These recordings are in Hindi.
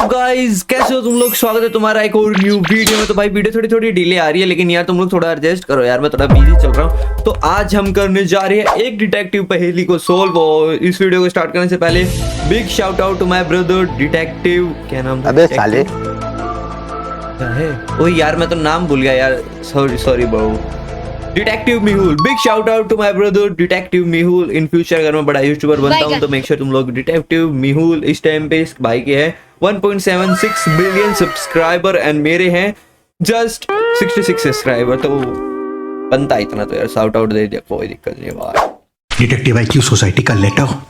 व्हाट्सअप गाइस, कैसे हो तुम लोग। स्वागत है तुम्हारा एक और न्यू वीडियो में। तो भाई वीडियो थोड़ी डिले आ रही है, लेकिन यार तुम लोग थोड़ा एडजस्ट करो यार, मैं थोड़ा बिजी चल रहा हूँ। तो आज हम करने जा रहे हैं एक डिटेक्टिव पहेली को सोल्व। और इस वीडियो को स्टार्ट करने से पहले big shout out to my brother detective, क्या नाम अबे साले है ओ यार, मैं तो नाम भूल गया यार, sorry bro. Detective Mehul, big shout out to my brother detective Mehul. In future अगर मैं बड़ा यूट्यूबर बनता हूँ तो मेक श्योर तुम लोग डिटेक्टिव मेहुल। इस टाइम पे इस भाई के हैं 1.76 बिलियन सब्सक्राइबर एंड मेरे हैं जस्ट 66 सब्सक्राइबर। तो बनता इतना तो यार शाउट आउट दे दिया, कोई दिक्कत नहीं भाई। डिटेक्टिव आईक्यू सोसाइटी का लेटर।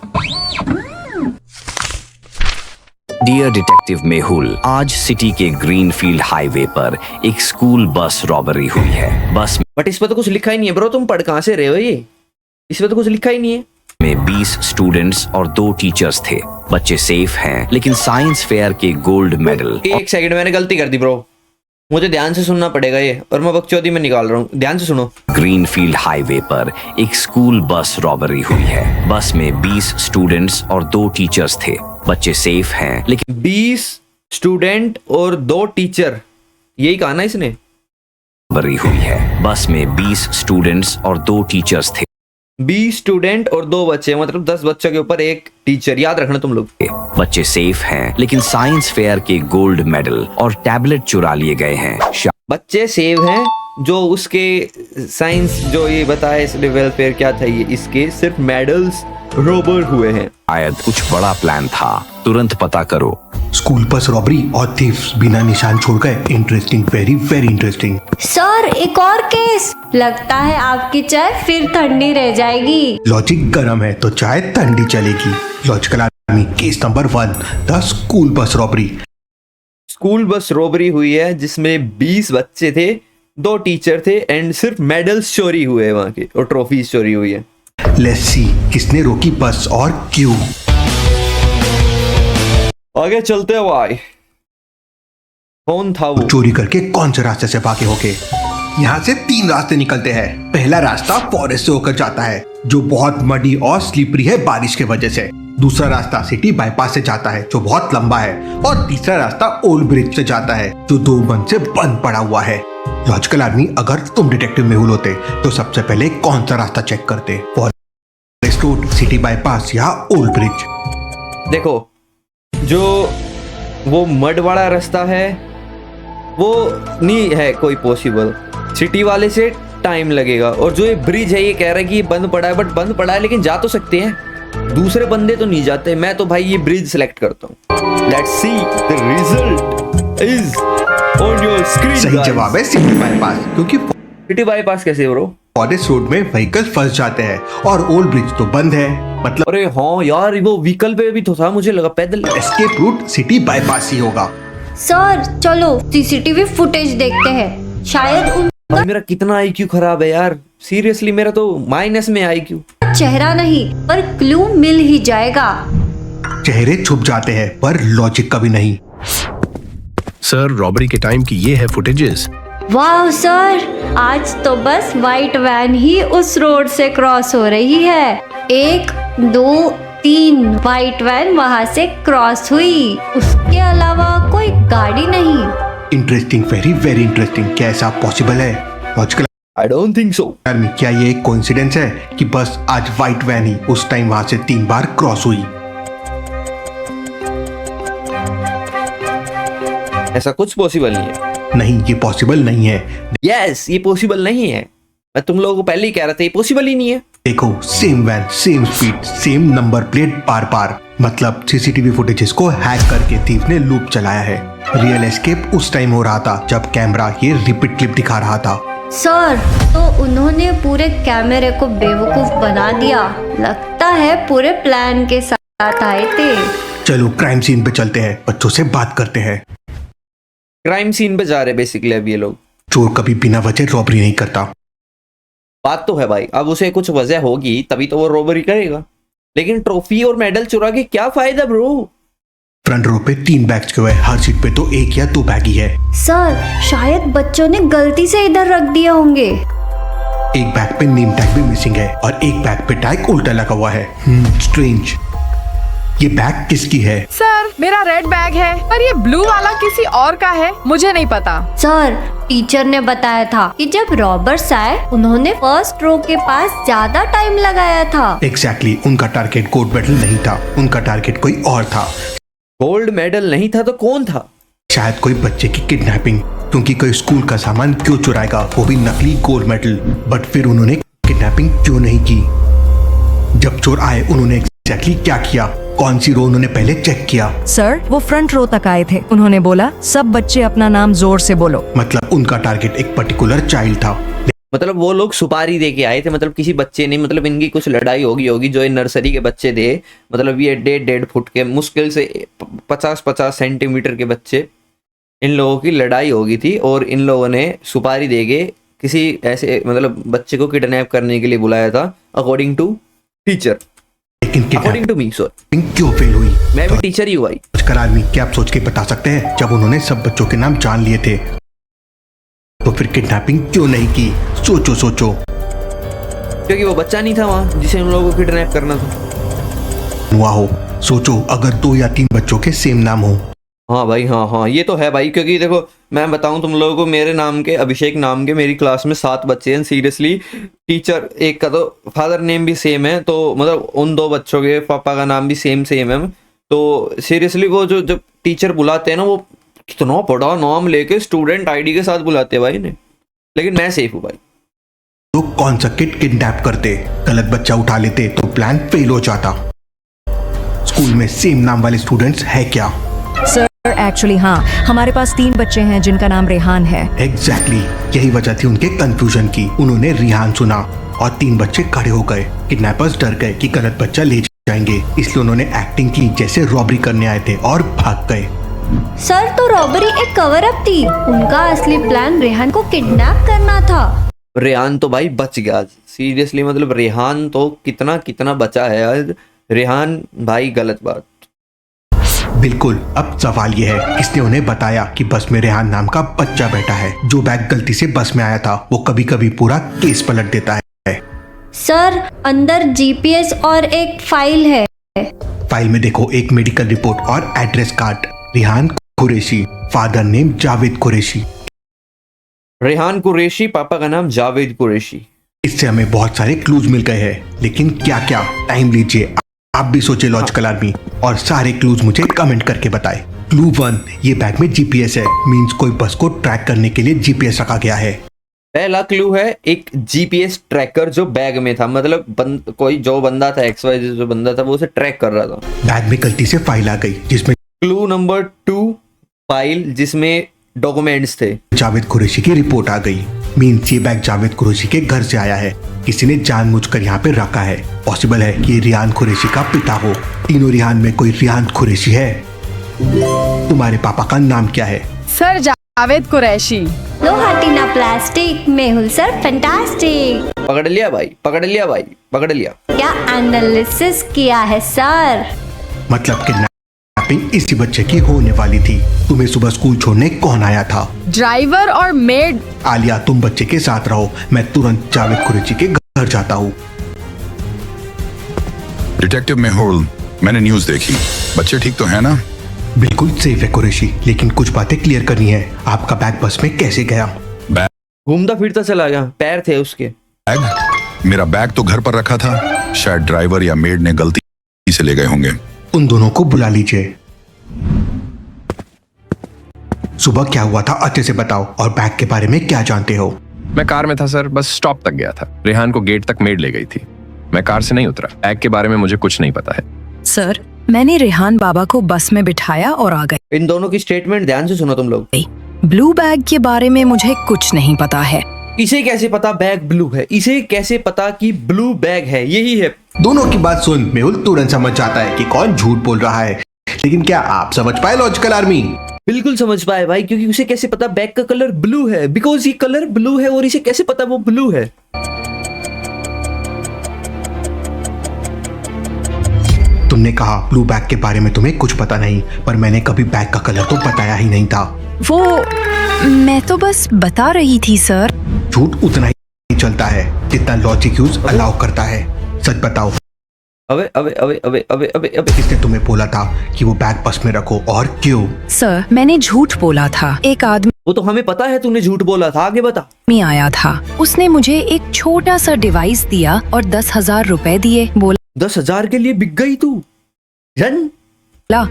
डियर डिटेक्टिव मेहुल, आज सिटी के ग्रीनफील्ड हाईवे पर एक स्कूल बस रॉबरी हुई है। बस बट इस पर तो कुछ लिखा ही नहीं है ब्रो, तुम पढ़ कहाँ से रहे हो ये? इस पर तो कुछ लिखा ही नहीं है। में 20 स्टूडेंट्स और 2 टीचर्स थे। बच्चे सेफ हैं, लेकिन साइंस फेयर के गोल्ड मेडल। एक सेकंड, मैंने गलती कर दी ब्रो, मुझे ध्यान से सुनना पड़ेगा ये, और मैं बकचोदी में निकाल रहा हूँ, ध्यान से सुनो। ग्रीनफील्ड हाईवे पर एक स्कूल बस रॉबरी हुई है। बस में 20 स्टूडेंट्स और 2 टीचर्स थे। बच्चे सेफ हैं, लेकिन 20 स्टूडेंट और 2 टीचर, यही कहा ना इसने। रॉबरी हुई है। बस में 20 स्टूडेंट्स और 2 टीचर्स थे। 20 स्टूडेंट और 2 बच्चे, मतलब 10 बच्चों के ऊपर एक टीचर, याद रखना तुम लोग। बच्चे सेफ हैं, लेकिन साइंस फेयर के गोल्ड मेडल और टैबलेट चुरा लिए गए हैं। बच्चे सेव हैं, जो उसके साइंस जो ये बताया इसलिए वेलफेयर क्या था, ये इसके सिर्फ मेडल्स रोबर हुए हैं। शायद कुछ बड़ा प्लान था, तुरंत पता करो। स्कूल बस रॉबरी और थीव्स बिना निशान छोड़ गए। Interesting, very very interesting. Sir एक और केस, लगता है आपकी चाय फिर ठंडी रह जाएगी। लॉजिक गर्म है तो चाय ठंडी चलेगी। Logical army case number 1, the school bus robbery. School bus robbery हुई है जिसमें 20 बच्चे थे, 2 टीचर थे एंड सिर्फ मेडल्स चोरी हुए हैं वहां के, और ट्रॉफीज चोरी हुई है। लेट्स सी किसने रोकी बस और क्यों। आगे चलते हैं भाई। कौन था वो? चोरी करके कौन से रास्ते से भागे होके। यहाँ से 3 रास्ते निकलते हैं। पहला रास्ता फॉरेस्ट से होकर जाता है, जो बहुत मडी और स्लिपरी है बारिश के वजह से। दूसरा रास्ता सिटी बाईपास से जाता है, जो बहुत लंबा है। और तीसरा रास्ता ओल्ड ब्रिज से जाता है, जो 2 मंथ से बंद पड़ा हुआ है। लॉजिकल आर्मी, अगर तुम डिटेक्टिव मेहुल होते तो सबसे पहले कौन सा रास्ता चेक करते? फॉरेस्ट रोड, सिटी बाईपास या ओल्ड ब्रिज? देखो, जो वो मड वाला रास्ता है वो नहीं है कोई पॉसिबल, सिटी वाले से टाइम लगेगा। और जो ये ब्रिज है ये कह रहा है कि ये बंद पड़ा है, बट बंद पड़ा है लेकिन जा तो सकते हैं, दूसरे बंदे तो नहीं जाते। मैं तो भाई ये ब्रिज सिलेक्ट करता हूँ। Let's see the result is on your screen. सही जवाब है सिटी बाईपास, क्योंकि सिटी बाईपास कैसे ब्रो? फॉरेस्ट रोड में व्हीकल फंस जाते हैं और ओल्ड ब्रिज तो बंद है, मतलब अरे हाँ यार, वो व्हीकल पे भी तो था, मुझे लगा पैदल। एस्केप रूट सिटी बाईपास ही होगा। सर चलो सीसीटीवी फुटेज देखते हैं, शायद उनका मेरा कितना आईक्यू खराब है यार, सीरियसली मेरा तो माइनस में आईक्यू। चेहरा नहीं पर क्लू मिल ही जाएगा। चेहरे छुप जाते हैं पर लॉजिक कभी नहीं। सर, रॉबरी के टाइम की ये है फुटेजेस। वाह सर, आज तो बस वाइट वैन ही उस रोड से क्रॉस हो रही है। 1 2 3 वाइट वैन वहां से क्रॉस हुई, उसके अलावा कोई गाड़ी नहीं। Interesting, very very interesting. क्या ऐसा पॉसिबल है? Logical I don't think so. Army, क्या ये एक कोइंसिडेंस है कि बस आज व्हाइट वैन ही उस टाइम वहां से 3 बार क्रॉस हुई? ऐसा कुछ पॉसिबल नहीं है। नहीं, ये पॉसिबल नहीं है। यस, ये पॉसिबल नहीं है। मैं तुम लोगों को पहले ही कह रहा था ये पॉसिबल ही नहीं है। देखो, same van, same speed, same number plate बार बार, मतलब सीसीटीवी फुटेजेस को हैक करके थीफ ने लूप चलाया है। रियल एस्केप उस टाइम हो रहा था जब कैमरा ये रिपीट क्लिप दिखा रहा था। सर, तो उन्होंने पूरे कैमरे को बेवकूफ बना दिया, लगता है पूरे प्लान के साथ आए थे। चलो क्राइम सीन पे चलते हैं, बच्चों से बात करते हैं। क्राइम सीन पे जा रहे बेसिकली अब ये लोग। चोर कभी बिना वजह रॉबरी नहीं करता। बात तो है भाई, अब उसे कुछ वजह होगी तभी तो वो रॉबरी करेगा, लेकिन ट्रॉफी और मेडल चुरा के क्या फायदा ब्रो? फ्रंट रो पे 3 बैग्स क्यों है? हर सीट पे तो 1 या 2 बैग ही है। सर, शायद बच्चों ने गलती से इधर रख दिए होंगे। एक बैग पे नेम टैग भी मिसिंग है और एक बैग पे टैग उल्टा लगा हुआ है। स्ट्रेंज। ये बैग किसकी है? सर मेरा रेड बैग है, पर ये ब्लू वाला किसी और का है, मुझे नहीं पता। सर टीचर ने बताया था कि जब रॉबर्ट्स आए उन्होंने फर्स्ट रो के पास ज्यादा टाइम लगाया था। एग्जैक्टली उनका टारगेट गोल्ड मेडल नहीं था, उनका टारगेट कोई और था। गोल्ड मेडल नहीं था तो कौन था? शायद कोई बच्चे की किडनैपिंग, क्योंकि कोई स्कूल का सामान क्यों चुराएगा, वो भी नकली गोल्ड मेडल। बट फिर उन्होंने किडनैपिंग क्यों नहीं की? जब चोर आए उन्होंने एग्जैक्टली क्या किया? कौन सी रो उन्होंने पहले चेक किया? सर वो फ्रंट रो तक आए थे, उन्होंने बोला सब बच्चे अपना नाम जोर से बोलो। मतलब उनका टारगेट एक पर्टिकुलर चाइल्ड था। मतलब वो लोग सुपारी दे के आए थे, मतलब किसी बच्चे नहीं, मतलब इनकी कुछ लड़ाई होगी जो ये नर्सरी के बच्चे थे, मतलब ये 1.5 फुट के मुश्किल से 50-50 सेंटीमीटर के बच्चे, इन लोगों की लड़ाई होगी थी और इन लोगों ने सुपारी दे के किसी ऐसे मतलब बच्चे को किडनैप करने के लिए बुलाया था, अकॉर्डिंग टू टीचर, लेकिन according to me. Sorry, kidnapping क्यों फेल हुई? मैं भी टीचर ही हुआ। कर आदमी क्या आप सोच के बता सकते हैं? जब उन्होंने सब बच्चों के नाम जान लिए थे तो फिर किडनैपिंग क्यों नहीं की? सोचो सोचो। क्योंकि वो बच्चा नहीं था वहाँ जिसे उन लोगों को किडनैप करना था। हुआ हो, सोचो अगर 2 या 3 बच्चों के सेम नाम हो। हाँ भाई, हाँ ये तो है भाई, क्योंकि देखो मैं बताऊं तुम लोगों को, मेरे नाम के, अभिषेक नाम के मेरी क्लास में 7 बच्चे हैं। सीरियसली टीचर एक का तो फादर नेम भी सेम है, तो मतलब उन 2 बच्चों के पापा का नाम भी सेम है। तो सीरियसली वो जो जब टीचर बुलाते हैं ना, वो कितना बड़ा नाम लेके स्टूडेंट आईडी के साथ बुलाते हैं भाई ने। लेकिन मैं सेफ हूँ भाई। तो कौन सा किड किडनैप करते? गलत बच्चा उठा लेते तो प्लान फेल हो जाता। स्कूल में सेम नाम वाले स्टूडेंट्स है क्या? सर एक्चुअली हाँ, हमारे पास 3 बच्चे हैं जिनका नाम रेहान है। एग्जैक्टली यही वजह थी उनके कंफ्यूजन की। उन्होंने रिहान सुना और 3 बच्चे खड़े हो गए। किडनैपर्स डर गए कि गलत बच्चा ले जाएंगे, इसलिए उन्होंने एक्टिंग की जैसे रॉबरी करने आए थे और भाग गए। सर तो रॉबरी एक कवर अप थी, उनका असली प्लान रेहान को किडनैप करना था। रेहान तो भाई बच गया सीरियसली, मतलब रेहान तो कितना बचा है यार। रेहान भाई गलत बात। बिल्कुल। अब सवाल यह है, किसने उन्हें बताया कि बस में रेहान नाम का बच्चा बैठा है? जो बैग गलती से बस में आया था वो कभी कभी पूरा केस पलट देता है। सर अंदर जीपीएस और एक फाइल है। फाइल में देखो एक मेडिकल रिपोर्ट और address card. Rehan Qureshi, father name Javed Qureshi. Rehan Qureshi, पापा का नाम जावेद कुरैशी। इससे हमें बहुत सारे क्लूज मिल गए हैं, लेकिन क्या क्या? टाइम लीजिए, आप भी सोचे लॉजिकल आदमी, और सारे क्लूज मुझे कमेंट करके बताएं। क्लू 1, ये बैग में जीपीएस है, मींस कोई बस को ट्रैक करने के लिए जीपीएस रखा गया है। पहला क्लू है एक जीपीएस ट्रैकर जो बैग में था, मतलब कोई जो बंदा था, XYZ जो बंदा था वो उसे ट्रैक कर रहा था। बैग में गलती से फाइल आ गई जिसमें क्लू नंबर 2, फाइल जिसमें डॉक्यूमेंट्स थे। जावेद कुरैशी की रिपोर्ट आ गई, मींस ये बैग जावेद कुरैशी के घर से आया है, किसी ने जानबूझकर यहाँ पे रखा है। पॉसिबल है कि रेहान कुरैशी का पिता हो। तीनों रेहान में कोई रेहान कुरैशी है? तुम्हारे पापा का नाम क्या है? सर जावेद कुरैशी। लो हटीना प्लास्टिक, मेहुल सर फैंटास्टिक। पकड़ लिया भाई, पकड़ लिया भाई, पकड़ लिया। क्या एनालिसिस किया है सर? मतलब किडनैपिंग इसी बच्चे की होने वाली थी। तुम्हें सुबह स्कूल छोड़ने कौन आया था? ड्राइवर और मेड। आलिया तुम बच्चे के साथ रहो, मैं तुरंत जावेद कुरैशी के घर जाता हूँ। डिटेक्टिव मेहुल, मैंने न्यूज़ देखी, बच्चे ठीक तो है ना? बिल्कुल सेफ है कुरैशी, लेकिन कुछ बातें क्लियर करनी है। आपका बैग बस में कैसे गया? घूमता फिरता चला गया, पैर थे उसके। बैग? मेरा बैग तो घर पर रखा था, शायद ड्राइवर या मेड ने गलती से ले गए होंगे। उन दोनों को बुला लीजिए। सुबह क्या हुआ था अच्छे से बताओ, और बैग के बारे में क्या जानते हो? मैं कार में था सर, बस स्टॉप तक गया था। रेहान को गेट तक मेड ले गई थी, मैं कार से नहीं उतरा। बैग के बारे में मुझे कुछ नहीं पता है। सर मैंने रेहान बाबा को बस में बिठाया और आ गए। इन दोनों की स्टेटमेंट ध्यान से सुनो तुम लोग। ब्लू बैग के बारे में मुझे कुछ नहीं पता है। इसे कैसे पता बैग ब्लू है? इसे कैसे पता कि ब्लू बैग है? यही है। दोनों की बात सुन मेहुल तुरंत समझ जाता है कि कौन झूठ बोल रहा है। लेकिन क्या आप समझ पाए लॉजिकल आर्मी? बिल्कुल समझ पाए भाई, क्योंकि उसे कैसे पता बैग का कलर ब्लू है? बिकॉज ये कलर ब्लू है और इसे कैसे पता वो ब्लू है? तुमने कहा ब्लू बैग के बारे में तुम्हें कुछ पता नहीं, पर मैंने कभी बैग का कलर तो बताया ही नहीं था। वो मैं तो बस बता रही थी सर। झूठ उतना ही चलता है जितना लॉजिक यूज अलाउ करता है। सच बताओ। अबे अबे अबे अबे अबे अबे अबे किसने तुम्हें बोला था कि वो बैग बस में रखो और क्यों? सर मैंने झूठ बोला था। एक आदमी वो तो हमें पता है तूने झूठ बोला था, आगे बता। आया था, उसने मुझे एक छोटा सा डिवाइस दिया और 10,000 रुपए दिए। बोला 10,000 के लिए बिक गई तू? जन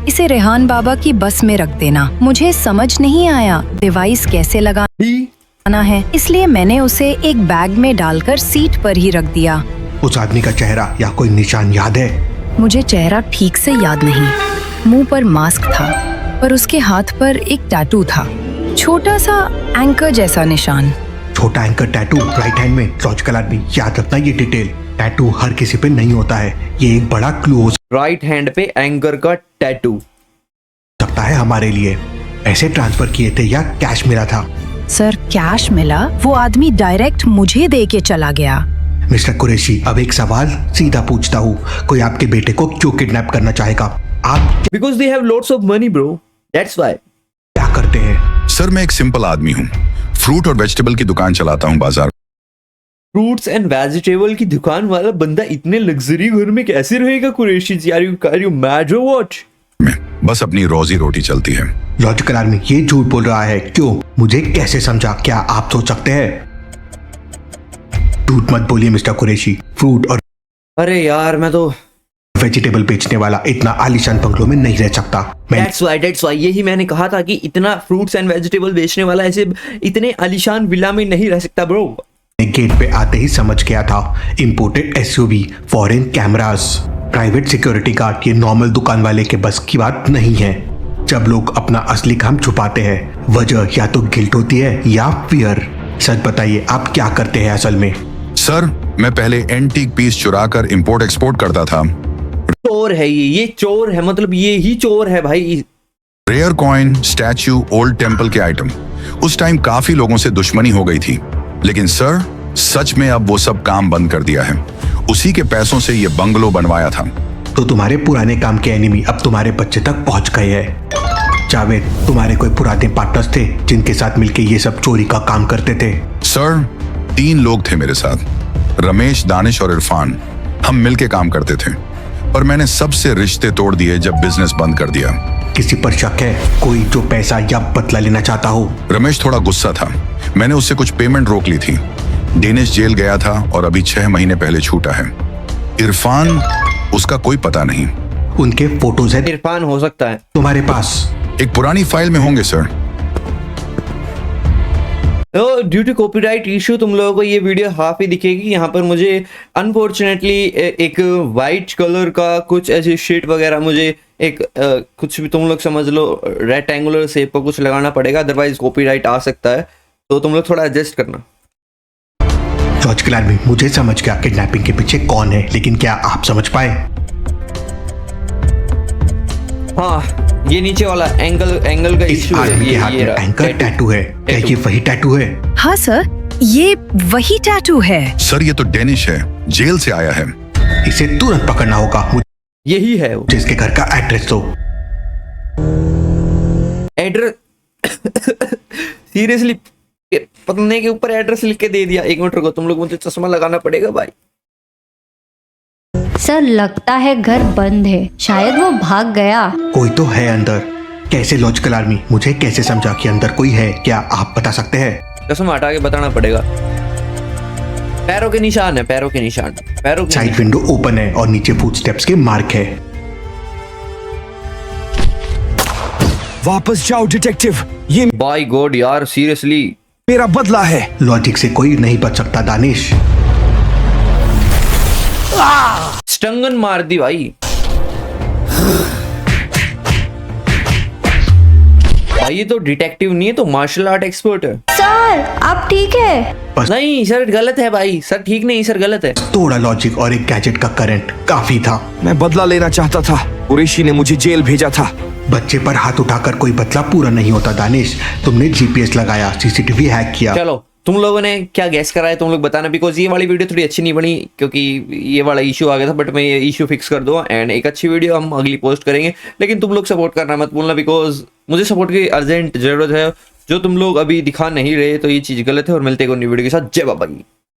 इसे रेहान बाबा की बस में रख देना। मुझे समझ नहीं आया डिवाइस कैसे लगाना है, इसलिए मैंने उसे एक बैग में डालकर सीट पर ही रख दिया। उस आदमी का चेहरा या कोई निशान याद है? मुझे चेहरा ठीक से याद नहीं। मुंह पर मास्क था और उसके हाथ पर एक टैटू था, छोटा सा एंकर जैसा निशान। छोटा एंकर टैटू राइट हैंड में। लॉजिकल आदमी, याद रखना ये डिटेल। टैटू हर किसी पे नहीं होता है, ये एक बड़ा क्लू हो राइट हैंड पे एंकर का टैटू सकता है हमारे लिए। पैसे ट्रांसफर किए थे या कैश मिला था? सर कैश मिला, वो आदमी डायरेक्ट मुझे दे के चला गया। मिस्टर कुरैशी, अब एक सवाल सीधा पूछता हूँ, कोई आपके बेटे को क्यों किडनैप करना चाहेगा? आप because they have lots of money bro, that's why. क्या करते हैं? सर मैं एक सिंपल आदमी हूँ, फ्रूट और वेजिटेबल की दुकान चलाता हूँ बाजार फ्रूट्स एंड वेजिटेबल की दुकान वाला बंदा इतने लग्जरी घर में कैसे रहेगा कुरैशी जी? आर यू मैड और व्हाट? में। बस अपनी रोजी रोटी चलती है। लॉजिकल आदमी ये झूठ बोल रहा है, क्यों? मुझे कैसे समझा? क्या आप सोच सकते हैं? झूठ मत बोलिए मिस्टर कुरैशी। फ्रूट और अरे यार मैं तो वेजिटेबल बेचने वाला इतना आलीशान बंगलों में नहीं रह सकता। दैट्स व्हाई यही मैंने कहा था कि इतना फ्रूट्स एंड वेजिटेबल बेचने वाला ऐसे इतने आलीशान विला में नहीं रह सकता ब्रो। गेट पे आते ही समझ गया था, imported SUV, foreign cameras, private security guard, ये नॉर्मल दुकान वाले के बस की बात नहीं है। जब लोग अपना असली काम छुपाते हैं, वजह या तो गिल्ट होती है या फियर। सच बताइए, आप क्या करते हैं असल में? सर मैं पहले एंटीक पीस चुरा कर इम्पोर्ट एक्सपोर्ट करता था। चोर है ये चोर है, मतलब ये ही चोर है भाई। Rare coin, statue, old temple के आइटम। उस टाइम काफी लोगों से दुश्मनी हो गई थी, लेकिन सर सच में अब वो सब काम बंद कर दिया है। उसी के पैसों से ये बंगलो बनवाया था। तो तुम्हारे पुराने काम के एनिमी अब तुम्हारे बच्चे तक पहुंच गए हैं। जावेद, तुम्हारे कोई पुराने पार्टनर्स थे जिनके साथ मिलके ये सब चोरी का काम करते थे? सर 3 लोग थे मेरे साथ, रमेश, दानिश और इरफान। हम मिलके काम करते थे, पर मैंने सबसे रिश्ते तोड़ दिए जब बिजनेस बंद कर दिया। किसी पर शक है? कोई जो पैसा या बदला लेना चाहता हो? रमेश थोड़ा गुस्सा था, मैंने उससे कुछ पेमेंट रोक ली थी। डेनिश जेल गया था और अभी 6 महीने पहले छूटा है। इरफान, उसका कोई पता नहीं। उनके फोटोज है इरफान हो सकता है तुम्हारे पास? एक पुरानी फाइल में होंगे सर। तो ड्यू टू कॉपीराइट इशू तुम लोगों को ये वीडियो हाफ ही दिखेगी। यहाँ पर मुझे अनफॉर्चुनेटली एक वाइट कलर का कुछ ऐसी शीट वगैरह मुझे एक कुछ भी तुम लोग समझ लो रेक्टेंगुलर शेप का कुछ लगाना पड़ेगा, अदरवाइज कॉपीराइट आ सकता है, तो तुम लोग थोड़ा एडजस्ट करना। लॉजिकल आदमी, मुझे समझ गया किडनैपिंग के पीछे कौन है, लेकिन क्या आप समझ पाए? हाँ, ये नीचे वाला एंगल का इस इशू है। आदमी के हाथ में एंकर टैटू है। क्या ये वही टैटू है? हाँ सर, ये वही टैटू है। सर ये तो डेनिश है, जेल से आया है। इसे तुरंत पकड़ना होगा। यही है वो। मुझे इसके घर का एड्रेस दो। एड्रेस सीरियसली पन्ने के ऊपर एड्रेस लिख के दे दिया। 1 मिनट रुको, तुम लोग मुझे चश्मा लगाना पड़ेगा भाई। सर लगता है घर बंद है, शायद वो भाग गया। कोई तो है अंदर। कैसे लॉजिकल आर्मी? मुझे कैसे समझा कि अंदर कोई है? क्या आप बता सकते हैं? चश्मा हटा के बताना पड़ेगा। पैरों के निशान है, पैरों के निशान, पैरों के साइड विंडो ओपन है और नीचे फुटस्टेप्स के मार्क है। वापस जाओ डिटेक्टिव, ये बाय गॉड यार सीरियसली मेरा बदला है। लॉजिक से कोई नहीं बच सकता दानिश। स्टंगन मार दी भाई। भाई ये तो डिटेक्टिव नहीं है, तो मार्शल आर्ट एक्सपर्ट है। सर आप ठीक है? नहीं सर गलत है भाई, सर ठीक नहीं सर गलत है। थोड़ा लॉजिक और एक गैजेट का करंट काफी था। मैं बदला लेना चाहता था, कुरैशी ने मुझे जेल भेजा था। बच्चे पर हाथ उठाकर कोई बदला पूरा नहीं होता दानिश। तुमने जीपीएस लगाया, सीसीटीवी हैक किया। चलो तुम लोगों ने क्या गैस करा है तुम लोग बताना, बिकॉज ये वाली वीडियो थोड़ी अच्छी नहीं बनी क्योंकि ये वाला इशू आ गया था, बट मैं ये इशू फिक्स कर दूंगा एंड एक अच्छी वीडियो हम अगली पोस्ट करेंगे। लेकिन तुम लोग सपोर्ट करना मत भूलना, बिकॉज मुझे सपोर्ट की अर्जेंट जरूरत है। जो तुम लोग अभी दिखा नहीं रहे तो ये चीज़ गलत है। और मिलते हैं एक और नई वीडियो के साथ। जय बाबा की।